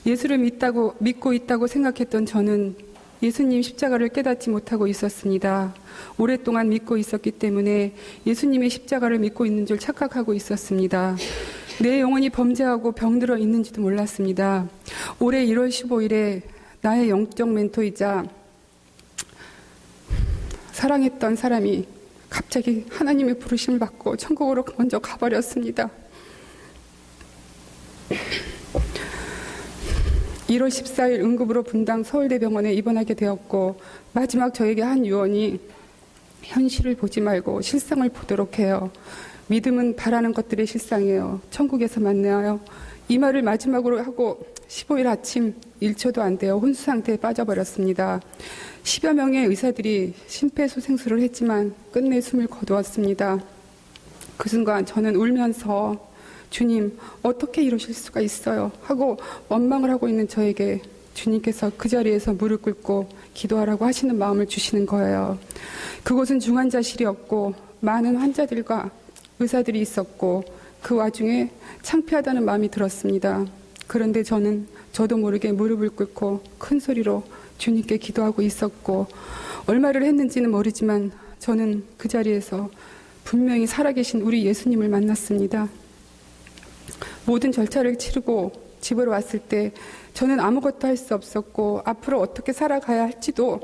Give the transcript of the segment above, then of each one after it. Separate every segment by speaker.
Speaker 1: 예수를 믿고 있다고 생각했던 저는 예수님 십자가를 깨닫지 못하고 있었습니다. 오랫동안 믿고 있었기 때문에 예수님의 십자가를 믿고 있는 줄 착각하고 있었습니다. 내 영혼이 범죄하고 병들어 있는지도 몰랐습니다. 올해 1월 15일에 나의 영적 멘토이자 사랑했던 사람이 갑자기 하나님의 부르심을 받고 천국으로 먼저 가버렸습니다. 1월 14일 응급으로 분당 서울대병원에 입원하게 되었고, 마지막 저에게 한 유언이 현실을 보지 말고 실상을 보도록 해요. 믿음은 바라는 것들의 실상이에요. 천국에서 만나요. 이 말을 마지막으로 하고 15일 아침 1초도 안 돼요. 혼수 상태에 빠져버렸습니다. 10여 명의 의사들이 심폐소생술을 했지만 끝내 숨을 거두었습니다. 그 순간 저는 울면서 주님, 어떻게 이러실 수가 있어요? 하고 원망을 하고 있는 저에게 주님께서 그 자리에서 무릎 꿇고 기도하라고 하시는 마음을 주시는 거예요. 그곳은 중환자실이었고 많은 환자들과 의사들이 있었고 그 와중에 창피하다는 마음이 들었습니다. 그런데 저도 모르게 무릎을 꿇고 큰 소리로 주님께 기도하고 있었고, 얼마를 했는지는 모르지만 저는 그 자리에서 분명히 살아계신 우리 예수님을 만났습니다. 모든 절차를 치르고 집으로 왔을 때 저는 아무것도 할 수 없었고 앞으로 어떻게 살아가야 할지도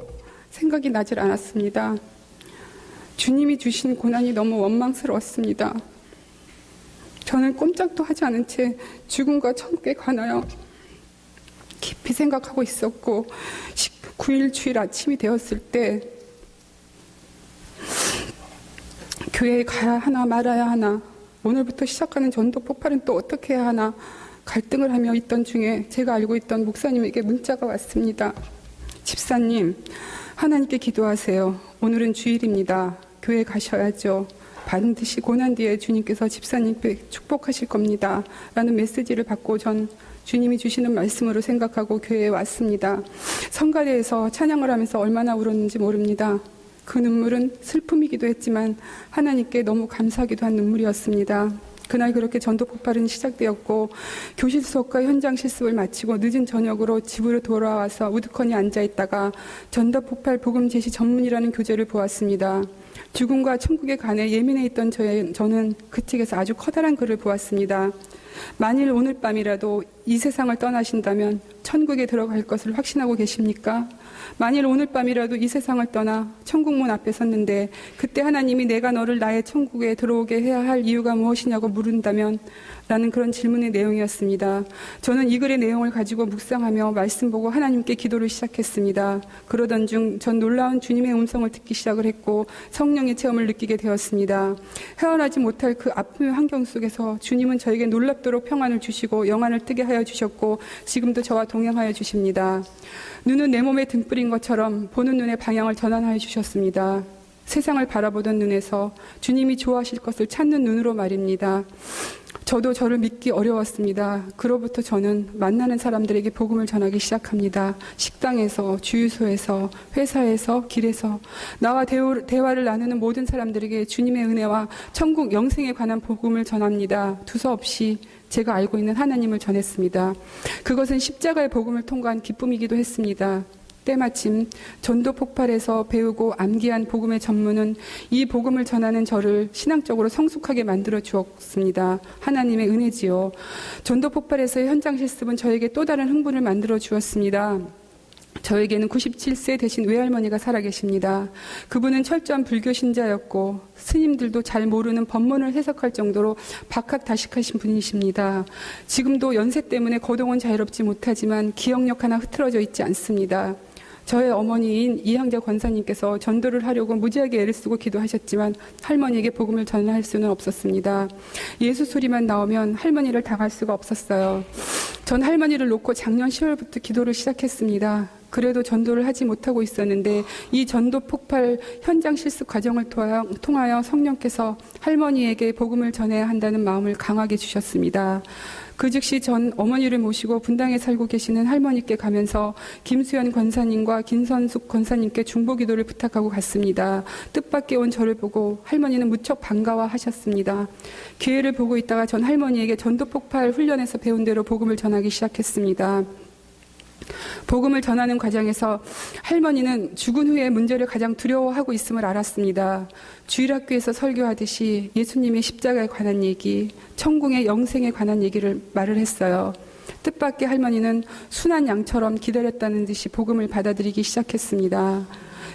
Speaker 1: 생각이 나질 않았습니다. 주님이 주신 고난이 너무 원망스러웠습니다. 저는 꼼짝도 하지 않은 채 죽음과 천국에 관하여 깊이 생각하고 있었고, 19일 주일 아침이 되었을 때 교회에 가야 하나 말아야 하나, 오늘부터 시작하는 전도 폭발은 또 어떻게 해야 하나 갈등을 하며 있던 중에 제가 알고 있던 목사님에게 문자가 왔습니다. 집사님, 하나님께 기도하세요. 오늘은 주일입니다. 교회 가셔야죠. 반드시 고난 뒤에 주님께서 집사님께 축복하실 겁니다. 라는 메시지를 받고 전 주님이 주시는 말씀으로 생각하고 교회에 왔습니다. 성가대에서 찬양을 하면서 얼마나 울었는지 모릅니다. 그 눈물은 슬픔이기도 했지만 하나님께 너무 감사하기도 한 눈물이었습니다. 그날 그렇게 전도 폭발은 시작되었고, 교실 수업과 현장 실습을 마치고 늦은 저녁으로 집으로 돌아와서 우두커니 앉아있다가 전도 폭발 복음 제시 전문이라는 교재를 보았습니다. 죽음과 천국에 관해 예민해 있던 저는 그 책에서 아주 커다란 글을 보았습니다. 만일 오늘 밤이라도 이 세상을 떠나신다면 천국에 들어갈 것을 확신하고 계십니까? 만일 오늘 밤이라도 이 세상을 떠나 천국문 앞에 섰는데 그때 하나님이 내가 너를 나의 천국에 들어오게 해야 할 이유가 무엇이냐고 물은다면? 라는 그런 질문의 내용이었습니다. 저는 이 글의 내용을 가지고 묵상하며 말씀 보고 하나님께 기도를 시작했습니다. 그러던 중 전 놀라운 주님의 음성을 듣기 시작을 했고 성령의 체험을 느끼게 되었습니다. 헤어나지 못할 그 아픔의 환경 속에서 주님은 저에게 놀랍도록 평안을 주시고 영안을 뜨게 하여 주셨고 지금도 저와 동행하여 주십니다. 눈은 내 몸에 등불인 것처럼 보는 눈의 방향을 전환하여 주셨습니다. 세상을 바라보던 눈에서 주님이 좋아하실 것을 찾는 눈으로 말입니다. 저도 저를 믿기 어려웠습니다. 그로부터 저는 만나는 사람들에게 복음을 전하기 시작합니다. 식당에서, 주유소에서, 회사에서, 길에서 나와 대화를 나누는 모든 사람들에게 주님의 은혜와 천국 영생에 관한 복음을 전합니다. 두서없이 제가 알고 있는 하나님을 전했습니다. 그것은 십자가의 복음을 통과한 기쁨이기도 했습니다. 때마침 전도 폭발에서 배우고 암기한 복음의 전문은 이 복음을 전하는 저를 신앙적으로 성숙하게 만들어 주었습니다. 하나님의 은혜지요. 전도 폭발에서의 현장 실습은 저에게 또 다른 흥분을 만들어 주었습니다. 저에게는 97세 되신 외할머니가 살아계십니다. 그분은 철저한 불교 신자였고 스님들도 잘 모르는 법문을 해석할 정도로 박학다식하신 분이십니다. 지금도 연세 때문에 거동은 자유롭지 못하지만 기억력 하나 흐트러져 있지 않습니다. 저의 어머니인 이향자 권사님께서 전도를 하려고 무지하게 애를 쓰고 기도하셨지만 할머니에게 복음을 전할 수는 없었습니다. 예수 소리만 나오면 할머니를 당할 수가 없었어요. 전 할머니를 놓고 작년 10월부터 기도를 시작했습니다. 그래도 전도를 하지 못하고 있었는데 이 전도 폭발 현장 실습 과정을 통하여 성령께서 할머니에게 복음을 전해야 한다는 마음을 강하게 주셨습니다. 그 즉시 전 어머니를 모시고 분당에 살고 계시는 할머니께 가면서 김수연 권사님과 김선숙 권사님께 중보기도를 부탁하고 갔습니다. 뜻밖의 온 저를 보고 할머니는 무척 반가워하셨습니다. 기회를 보고 있다가 전 할머니에게 전도폭발 훈련에서 배운 대로 복음을 전하기 시작했습니다. 복음을 전하는 과정에서 할머니는 죽은 후에 문제를 가장 두려워하고 있음을 알았습니다. 주일학교에서 설교하듯이 예수님의 십자가에 관한 얘기, 천국의 영생에 관한 얘기를 말을 했어요. 뜻밖의 할머니는 순한 양처럼 기다렸다는 듯이 복음을 받아들이기 시작했습니다.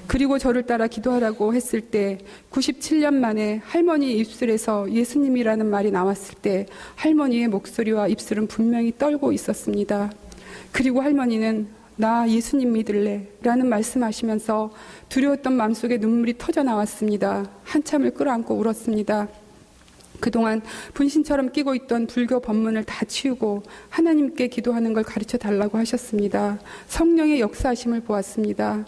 Speaker 1: 그리고 저를 따라 기도하라고 했을 때 97년 만에 할머니 입술에서 예수님이라는 말이 나왔을 때 할머니의 목소리와 입술은 분명히 떨고 있었습니다. 그리고 할머니는 나 예수님 믿을래 라는 말씀하시면서 두려웠던 마음속에 눈물이 터져 나왔습니다. 한참을 끌어안고 울었습니다. 그동안 분신처럼 끼고 있던 불교 법문을 다 치우고 하나님께 기도하는 걸 가르쳐 달라고 하셨습니다. 성령의 역사하심을 보았습니다.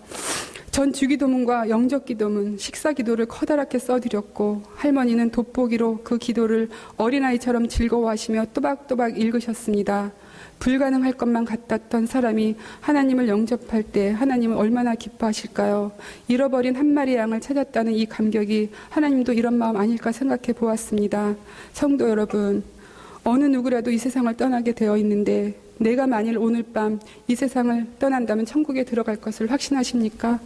Speaker 1: 전 주기도문과 영적기도문, 식사기도를 커다랗게 써드렸고 할머니는 돋보기로 그 기도를 어린아이처럼 즐거워하시며 또박또박 읽으셨습니다. 불가능할 것만 같았던 사람이 하나님을 영접할 때 하나님은 얼마나 기뻐하실까요? 잃어버린 한 마리 양을 찾았다는 이 감격이 하나님도 이런 마음 아닐까 생각해 보았습니다. 성도 여러분, 어느 누구라도 이 세상을 떠나게 되어 있는데 내가 만일 오늘 밤 이 세상을 떠난다면 천국에 들어갈 것을 확신하십니까?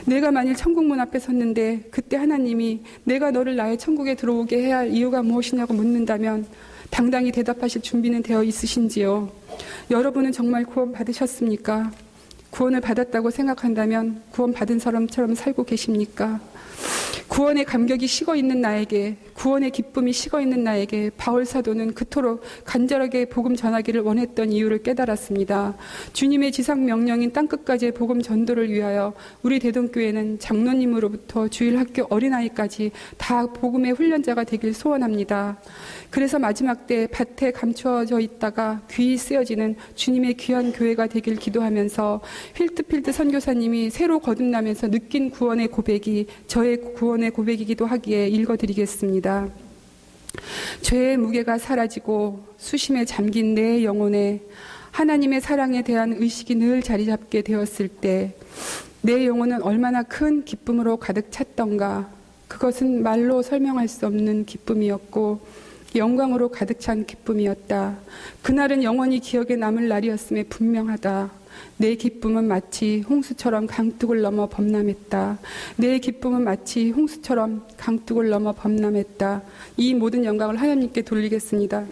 Speaker 1: 내가 만일 천국 문 앞에 섰는데 그때 하나님이 내가 너를 나의 천국에 들어오게 해야 할 이유가 무엇이냐고 묻는다면 당당히 대답하실 준비는 되어 있으신지요? 여러분은 정말 구원 받으셨습니까? 구원을 받았다고 생각한다면 구원 받은 사람처럼 살고 계십니까? 구원의 감격이 식어있는 나에게, 구원의 기쁨이 식어있는 나에게 바울 사도는 그토록 간절하게 복음 전하기를 원했던 이유를 깨달았습니다. 주님의 지상 명령인 땅끝까지의 복음 전도를 위하여 우리 대동교회는 장로님으로부터 주일학교 어린아이까지 다 복음의 훈련자가 되길 소원합니다. 그래서 마지막 때 밭에 감추어져 있다가 귀히 쓰여지는 주님의 귀한 교회가 되길 기도하면서 힐트필드 선교사님이 새로 거듭나면서 느낀 구원의 고백이 저의 구원의 고백이기도 하기에 읽어드리겠습니다. 죄의 무게가 사라지고 수심에 잠긴 내 영혼에 하나님의 사랑에 대한 의식이 늘 자리 잡게 되었을 때 내 영혼은 얼마나 큰 기쁨으로 가득 찼던가. 그것은 말로 설명할 수 없는 기쁨이었고 영광으로 가득 찬 기쁨이었다. 그날은 영원히 기억에 남을 날이었음에 분명하다. 내 기쁨은 마치 홍수처럼 강둑을 넘어 범람했다. 내 기쁨은 마치 홍수처럼 강둑을 넘어 범람했다. 이 모든 영광을 하나님께 돌리겠습니다.